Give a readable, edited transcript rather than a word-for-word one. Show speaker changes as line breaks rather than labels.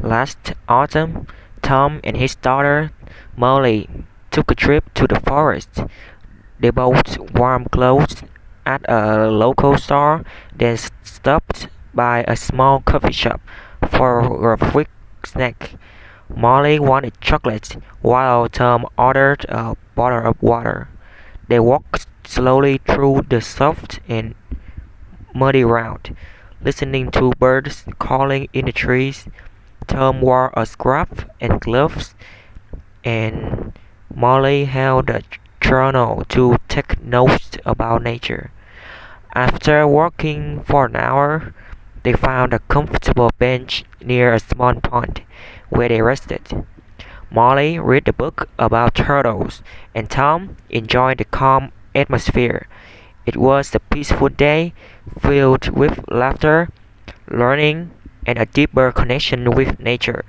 Last autumn, Tom and his daughter Molly took a trip to the forest. They bought warm clothes at a local store, then stopped by a small coffee shop for a quick snack. Molly wanted chocolate, while Tom ordered a bottle of water. They walked slowly through the soft and muddy ground, listening to birds calling in the trees. Tom wore a scarf and gloves, and Molly held a journal to take notes about nature. After walking for an hour, they found a comfortable bench near a small pond, where they rested. Molly read a book about turtles, and Tom enjoyed the calm atmosphere. It was a peaceful day, filled with laughter, learning, and a deeper connection with nature.